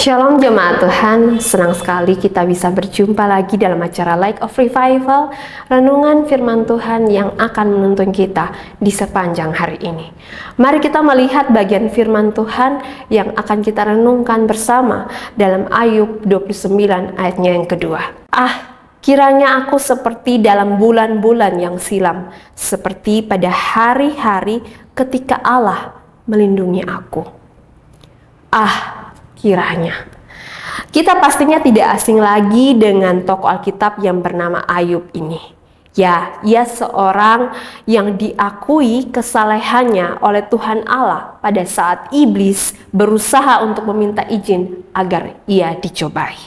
Shalom jemaat Tuhan, senang sekali kita bisa berjumpa lagi dalam acara Light of Revival, renungan firman Tuhan yang akan menuntun kita di sepanjang hari ini. Mari kita melihat bagian firman Tuhan yang akan kita renungkan bersama dalam Ayub 29 ayatnya yang kedua. Kiranya aku seperti dalam bulan-bulan yang silam, seperti pada hari-hari ketika Allah melindungi aku. Kiranya. Kita pastinya tidak asing lagi dengan tokoh Alkitab yang bernama Ayub ini. Ya, ia seorang yang diakui kesalehannya oleh Tuhan Allah pada saat iblis berusaha untuk meminta izin agar ia dicobai.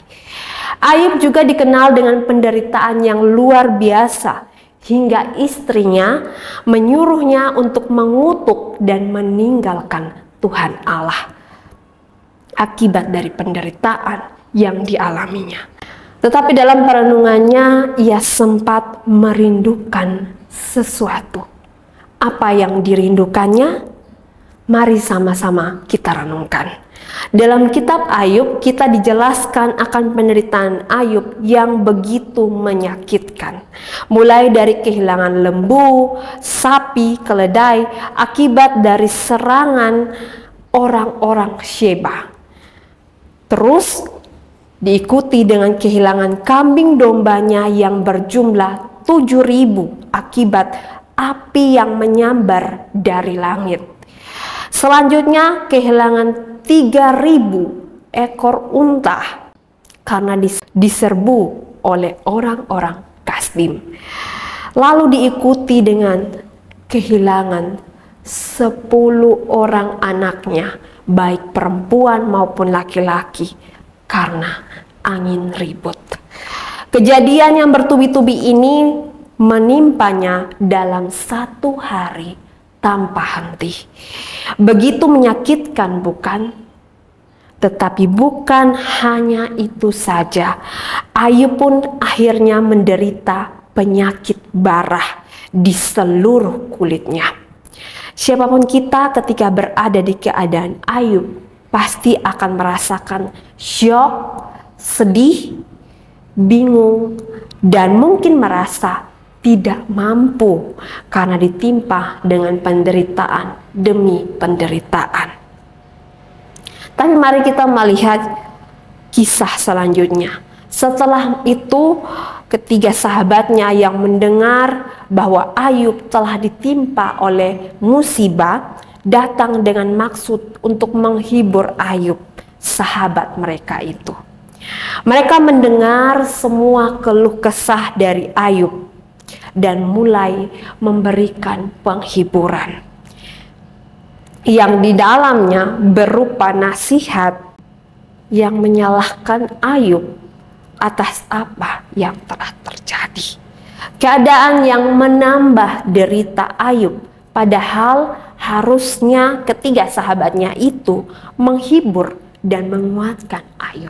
Ayub juga dikenal dengan penderitaan yang luar biasa, hingga istrinya menyuruhnya untuk mengutuk dan meninggalkan Tuhan Allah akibat dari penderitaan yang dialaminya. Tetapi dalam perenungannya ia sempat merindukan sesuatu. Apa yang dirindukannya? Mari sama-sama kita renungkan. Dalam kitab Ayub kita dijelaskan akan penderitaan Ayub yang begitu menyakitkan. Mulai dari kehilangan lembu, sapi, keledai akibat dari serangan orang-orang Sheba. Terus diikuti dengan kehilangan kambing dombanya yang berjumlah 7.000 akibat api yang menyambar dari langit. Selanjutnya kehilangan 3.000 ekor unta karena diserbu oleh orang-orang Kasdim. Lalu diikuti dengan kehilangan 10 orang anaknya, baik perempuan maupun laki-laki, karena angin ribut. Kejadian yang bertubi-tubi ini menimpanya dalam satu hari tanpa henti. Begitu menyakitkan, bukan? Tetapi bukan hanya itu saja. Ayub pun akhirnya menderita penyakit barah di seluruh kulitnya. Siapapun kita ketika berada di keadaan Ayub pasti akan merasakan syok, sedih, bingung, dan mungkin merasa tidak mampu karena ditimpa dengan penderitaan demi penderitaan. Tapi mari kita melihat kisah selanjutnya. Setelah itu, ketiga sahabatnya yang mendengar bahwa Ayub telah ditimpa oleh musibah datang dengan maksud untuk menghibur Ayub, sahabat mereka itu. Mereka mendengar semua keluh kesah dari Ayub dan mulai memberikan penghiburan yang di dalamnya berupa nasihat yang menyalahkan Ayub atas apa yang telah terjadi. Keadaan yang menambah derita Ayub, padahal harusnya ketiga sahabatnya itu menghibur dan menguatkan Ayub.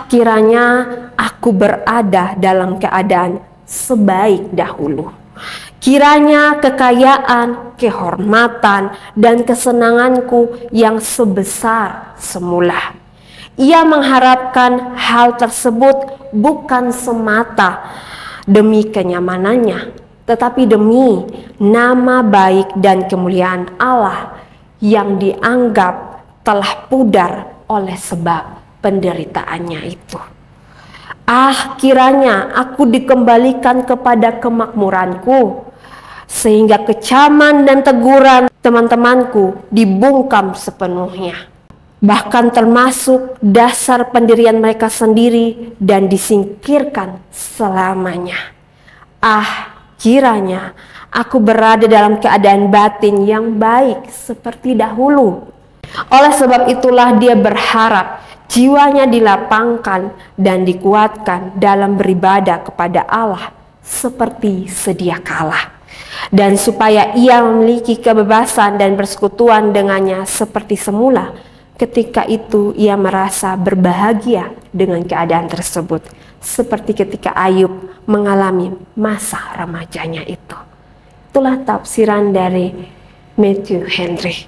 Kiranya aku berada dalam keadaan sebaik dahulu. Kiranya kekayaan, kehormatan, dan kesenanganku yang sebesar semula. Ia mengharapkan hal tersebut bukan semata demi kenyamanannya, tetapi demi nama baik dan kemuliaan Allah yang dianggap telah pudar oleh sebab penderitaannya itu. Kiranya aku dikembalikan kepada kemakmuranku, sehingga kecaman dan teguran teman-temanku dibungkam sepenuhnya. Bahkan termasuk dasar pendirian mereka sendiri dan disingkirkan selamanya. Kiranya aku berada dalam keadaan batin yang baik seperti dahulu. Oleh sebab itulah dia berharap jiwanya dilapangkan dan dikuatkan dalam beribadah kepada Allah seperti sedia kala. Dan supaya ia memiliki kebebasan dan persekutuan dengannya seperti semula. Ketika itu ia merasa berbahagia dengan keadaan tersebut, seperti ketika Ayub mengalami masa remajanya itu. Itulah tafsiran dari Matthew Henry.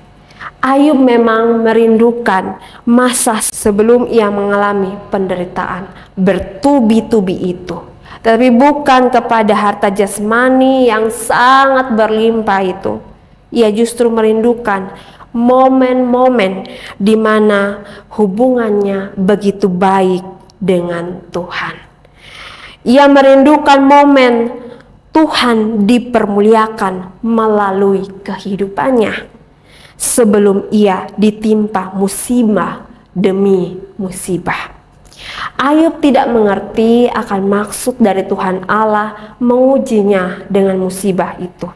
Ayub memang merindukan masa sebelum ia mengalami penderitaan bertubi-tubi itu, tapi bukan kepada harta jasmani yang sangat berlimpah itu. Ia justru merindukan momen-momen di mana hubungannya begitu baik dengan Tuhan. Ia merindukan momen Tuhan dipermuliakan melalui kehidupannya sebelum ia ditimpa musibah demi musibah. Ayub tidak mengerti akan maksud dari Tuhan Allah mengujinya dengan musibah itu.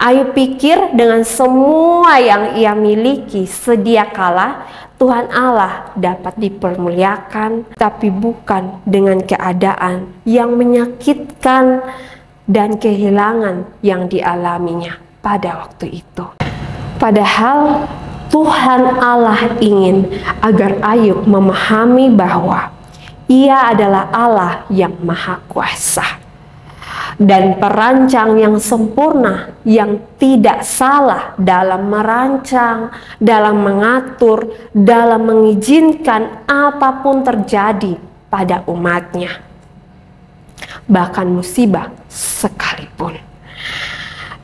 Ayub pikir dengan semua yang ia miliki sedia kala Tuhan Allah dapat dipermuliakan, tapi bukan dengan keadaan yang menyakitkan dan kehilangan yang dialaminya pada waktu itu. Padahal Tuhan Allah ingin agar Ayub memahami bahwa Ia adalah Allah yang Maha Kuasa dan perancang yang sempurna, yang tidak salah dalam merancang, dalam mengatur, dalam mengizinkan apapun terjadi pada umatnya, bahkan musibah sekalipun.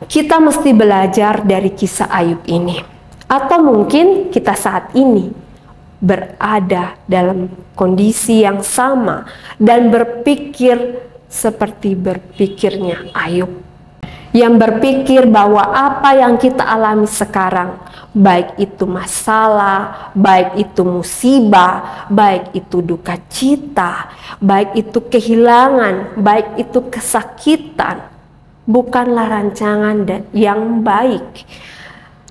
Kita mesti belajar dari kisah Ayub ini. Atau mungkin kita saat ini berada dalam kondisi yang sama dan berpikir seperti berpikirnya Ayub, yang berpikir bahwa apa yang kita alami sekarang, baik itu masalah, baik itu musibah, baik itu duka cita, baik itu kehilangan, baik itu kesakitan, bukanlah rancangan yang baik.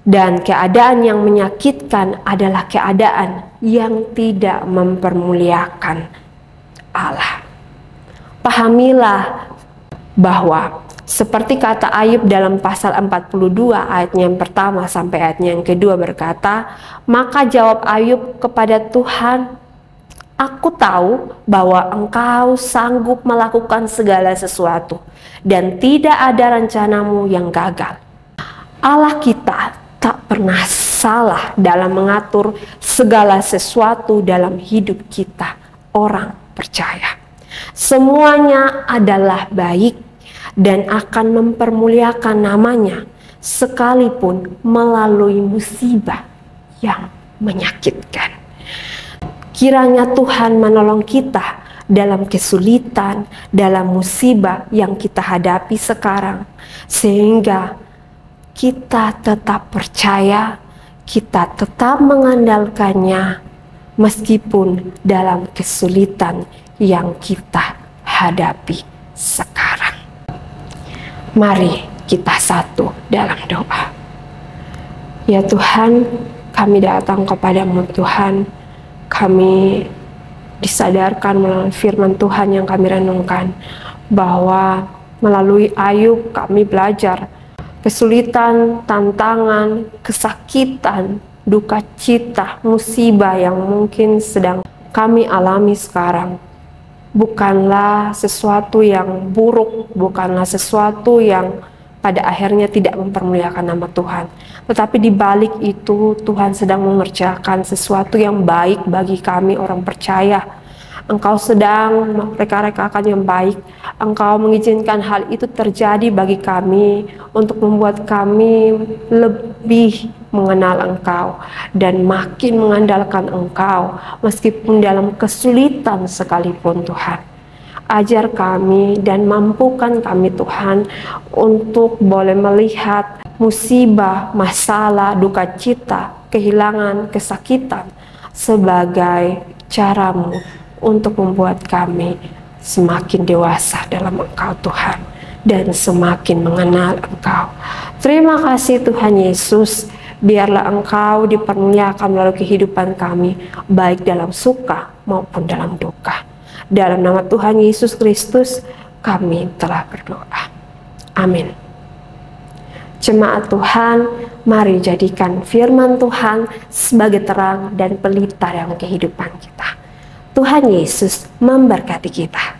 Dan keadaan yang menyakitkan adalah keadaan yang tidak mempermuliakan Allah. Pahamilah bahwa seperti kata Ayub dalam pasal 42 ayatnya yang pertama sampai ayatnya yang kedua berkata, maka jawab Ayub kepada Tuhan, aku tahu bahwa Engkau sanggup melakukan segala sesuatu dan tidak ada rencanamu yang gagal. Allah kita tak pernah salah dalam mengatur segala sesuatu dalam hidup kita, orang percaya. Semuanya adalah baik dan akan mempermuliakan namanya, sekalipun melalui musibah yang menyakitkan. Kiranya Tuhan menolong kita dalam kesulitan, dalam musibah yang kita hadapi sekarang, sehingga kita tetap percaya, kita tetap mengandalkannya, meskipun dalam kesulitan yang kita hadapi sekarang. Mari kita satu dalam doa. Ya Tuhan, kami datang kepadamu Tuhan, kami disadarkan melalui firman Tuhan yang kami renungkan, bahwa melalui Ayub kami belajar kesulitan, tantangan, kesakitan, duka cita, musibah yang mungkin sedang kami alami sekarang bukanlah sesuatu yang buruk, bukanlah sesuatu yang pada akhirnya tidak mempermuliakan nama Tuhan. Tetapi di balik itu Tuhan sedang mengerjakan sesuatu yang baik bagi kami orang percaya. Engkau sedang mereka-rekakan yang baik. Engkau mengizinkan hal itu terjadi bagi kami untuk membuat kami lebih mengenal Engkau dan makin mengandalkan Engkau meskipun dalam kesulitan sekalipun Tuhan. Ajar kami dan mampukan kami Tuhan untuk boleh melihat musibah, masalah, duka cita, kehilangan, kesakitan sebagai caramu untuk membuat kami semakin dewasa dalam Engkau Tuhan dan semakin mengenal Engkau. Terima kasih Tuhan Yesus, biarlah Engkau dipermuliakan melalui kehidupan kami, baik dalam suka maupun dalam duka. Dalam nama Tuhan Yesus Kristus kami telah berdoa. Amin. Jemaat Tuhan, mari jadikan firman Tuhan sebagai terang dan pelita dalam kehidupan kita. Tuhan Yesus memberkati kita.